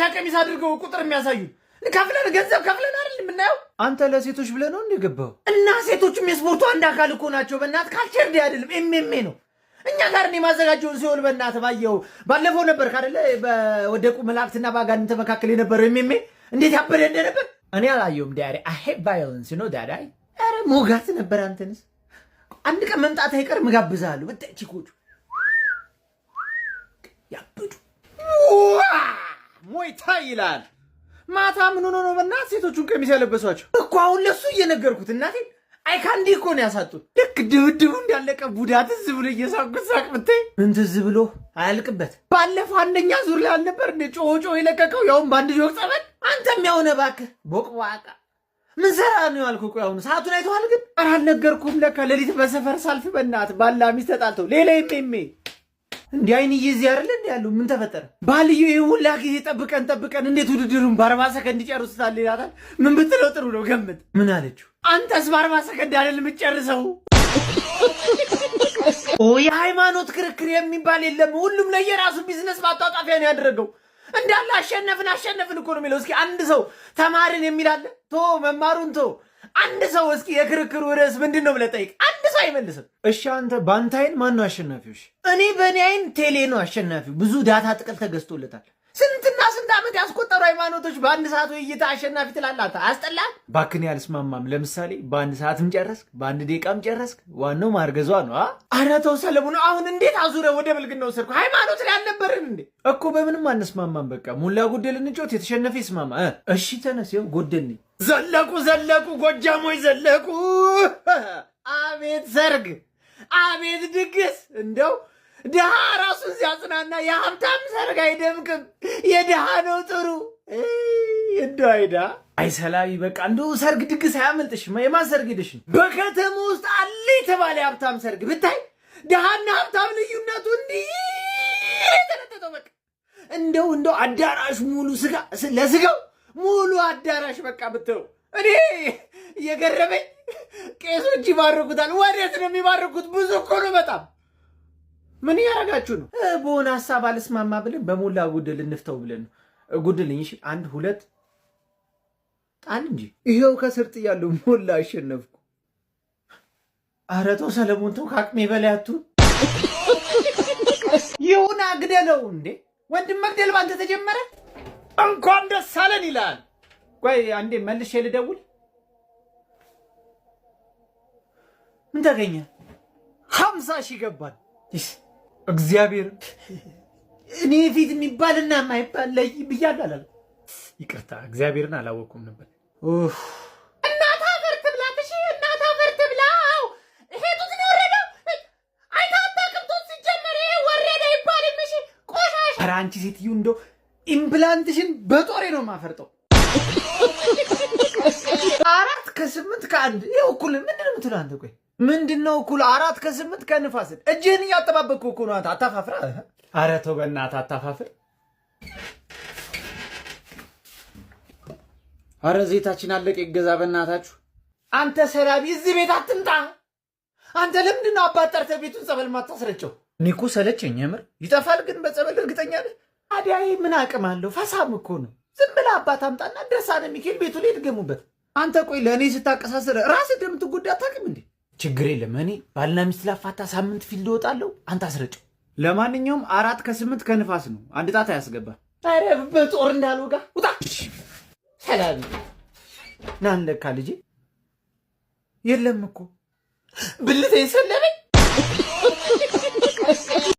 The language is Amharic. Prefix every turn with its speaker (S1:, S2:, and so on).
S1: ሀበሻ ቀሚስ አድርገው ቁጥር የሚያሳዩ ከፍለን ገንዘብ ከፍለን አይደል የምናየው?
S2: አንተ ለሴቶች ብለህ ነው እንደ ገባው?
S1: እና ሴቶችም የስፖርቱ አንድ አካል እኮ ናቸው። በእናት ካልቸር ዲ አይደለም ኤምኤምኤ ነው። እኛ ጋር እኔ ማዘጋጀውን ሲሆን በእናት ባየው ባለፈው ነበር ካደለ በወደቁ መላእክትና ባጋንንት መካከል የነበረው ኤምኤምኤ እንዴት ያበደ እንደነበር እኔ አላየውም። ዳሪ አይ ሄት ቫዮለንስ ኖ ዳዳይ አረ ሞጋት ነበር። አንተንስ አንድ ቀን መምጣት አይቀር ምጋብዛለሁ። በተቺኮቹ ያብዱ
S2: ሞይታ ይላል። ማታ ምን ሆኖ ነው በእናት ሴቶቹን ቀሚስ ያለበሷቸው
S1: እኮ? አሁን ለሱ እየነገርኩት እናቴ አይካንዲ እኮ ነው ያሳጡት። ልክ ድብድቡ እንዳለቀ ቡዳ ትዝ ብሎ እየሳቁት ሳቅ ብታይ ምን ትዝ ብሎ አያልቅበት። ባለፈው አንደኛ ዙር ላይ አልነበር እንደ ጮጮ የለቀቀው ያውን በአንድ ጆክ ጸበል። አንተም ያውነ እባክህ ቦቅቧቃ ምን ሰራ ነው ያልኩህ? ቆይ አሁን ሰዓቱን አይተዋል? ግን ኧረ አልነገርኩም። ለካ ሌሊት በሰፈር ሳልፍ በእናት ባላ ሚስት ተጣልተው ሌላ ኤምኤምኤ እንዲህ አይን እየዚህ አይደል እንዴ ያለው? ምን ተፈጠረ? ባልዩ ይሁላ ጊዜ ጠብቀን እንዴት ውድድሩን በ40 ሰከንድ ይጨርሱታል ይላታል። ምን ብትለው ጥሩ ነው? ገምት። ምን አለችው? አንተስ በ40 ሰከንድ አይደል የምትጨርሰው? ኦ የሃይማኖት ክርክር የሚባል የለም። ሁሉም ለየራሱ ቢዝነስ ማጣጣፊያ ነው ያደረገው። እንዳለ አሸነፍን እኮ ነው የሚለው። እስኪ አንድ ሰው ተማርን የሚላለ ቶ መማሩን ቶ አንድ ሰው እስኪ የክርክሩ ርዕስ ምንድን ነው ብለህ ጠይቅ። አንድ ሰው አይመልስም።
S2: እሺ አንተ በአንተ አይን ማን ነው አሸናፊው?
S1: እኔ በእኔ አይን ቴሌ ነው አሸናፊው። ብዙ ዳታ ጥቅል ተገዝቶለታል። ስንትና ስንት ዓመት ያስቆጠሩ ሃይማኖቶች በአንድ ሰዓት ውይይት አሸናፊ ትላለህ? አያስጠላም?
S2: ባክን ያልስማማም። ለምሳሌ በአንድ ሰዓትም ጨረስክ፣ በአንድ ደቂቃም ጨረስክ፣ ዋናው ማርገዟ ነው።
S1: ኧረ ተው ሰለሞን፣ አሁን እንዴት አዙረ ወደ ብልግና ወሰድኩ? ሃይማኖት ላይ አልነበርን እንዴ?
S2: እኮ በምንም አንስማማም። በቃ ሙላ ጎደል እንጮት፣ የተሸነፈ ይስማማ። እሺ ተነስ፣ ይኸው ጎደልኝ።
S1: ዘለቁ ጎጃሞች ዘለቁ። አቤት ሰርግ፣ አቤት ድግስ። እንደው ድሃ ራሱን ሲያጽናና የሀብታም ሰርግ አይደምቅም። የድሃ ነው ጥሩ። እንደው አይዳ
S2: አይሰላቢ በቃ እንደው ሰርግ ድግስ አያመልጥሽም። የማን ሰርግ ሄደሽ?
S1: በከተማ ውስጥ አለ የተባለ የሀብታም ሰርግ ብታይ ድሃና ሀብታም ልዩነቱ እንዲህ የተለጠጠው በቃ እንደው አዳራሽ ሙሉ ስጋ ለስጋው ሙሉ አዳራሽ በቃ ብትው። እኔ የገረመኝ ቄሶች ይባርኩታል። ወዴት ነው የሚባርኩት? ብዙ እኮ ነው በጣም። ምን ያረጋችሁ ነው? በሆነ ሐሳብ አልስማማ ብለን በሞላ ጉድል እንፍተው ብለን ነው። ጉድልኝ። እሺ 1 2 ጣል እንጂ
S2: ይሄው ከስር ጥያለሁ። ሞላ አሸነፍኩ።
S1: ኧረ ተው ሰለሞን ተው፣ ከአቅሜ በላይ አትሁን። ይሁን አግደለው እንዴ! ወንድም መግደል ባንተ ተጀመረ። እንኳን ደስ አለን ይላል። ቆይ አንዴ መልሼ ልደውል። ምን ተገኘ? 50 ሺህ ገባል።
S2: እግዚአብሔር
S1: እኔ ፊት የሚባልና የማይባል ለይ ብያለሁ አላለ።
S2: ይቅርታ እግዚአብሔርን አላወኩም ነበር።
S1: እናት አፈር ትብላት። እሺ እናት አፈር ትብላው። ሄዱት ነው ወረደው። አይታጣቅም ቶት ሲጀመር ወረደ ይባልም። እሺ ቆሻሻ። ኧረ አንቺ ሴትዮ እንደው ኢምፕላንትሽን በጦሬ ነው ማፈርጠው። 4 ከ8 ከ1 ይኸው እኩል ምንድን ነው የምትለው አንተ? ቆይ ምንድን ነው እኩል 4 ከ8 ከንፋስን? እጅህን እያጠባበቅኩ እኮ ነው። አታፋፍራ። ኧረ ተው በእናትህ አታፋፍር። ኧረ ዘይታችን አለቀ፣ ይገዛ በእናታችሁ። አንተ ሰላቢ እዚህ ቤት አትምጣ። አንተ ለምንድን ነው አባት ጠርተህ ቤቱን ጸበል ማታስረጨው?
S2: እኔ እኮ ሰለቸኝ የምር።
S1: ይጠፋል ግን በጸበል እርግጠኛ ነህ? ታዲያ ምን አቅም አለው? ፈሳም እኮ ነው። ዝም ብለህ አባት አምጣና ድርሳነ ሚካኤል ቤቱ ላይ ድገሙበት። አንተ ቆይ ለእኔ ስታቀሳስረ ራስህ እንደምትጎዳ አታውቅም እንዴ? ችግር የለም እኔ ባልና ሚስት ላፋታ ሳምንት ፊልድ እወጣለሁ፣ አንተ አስረጨው።
S2: ለማንኛውም 4 ከ8 ከንፋስ ነው። አንድ ጣት አያስገባ።
S1: ኧረ በጦር እንዳልወጋ ውጣ። ሰላም ናን ለካ ልጄ የለም እኮ ብልቴ ሰለበኝ።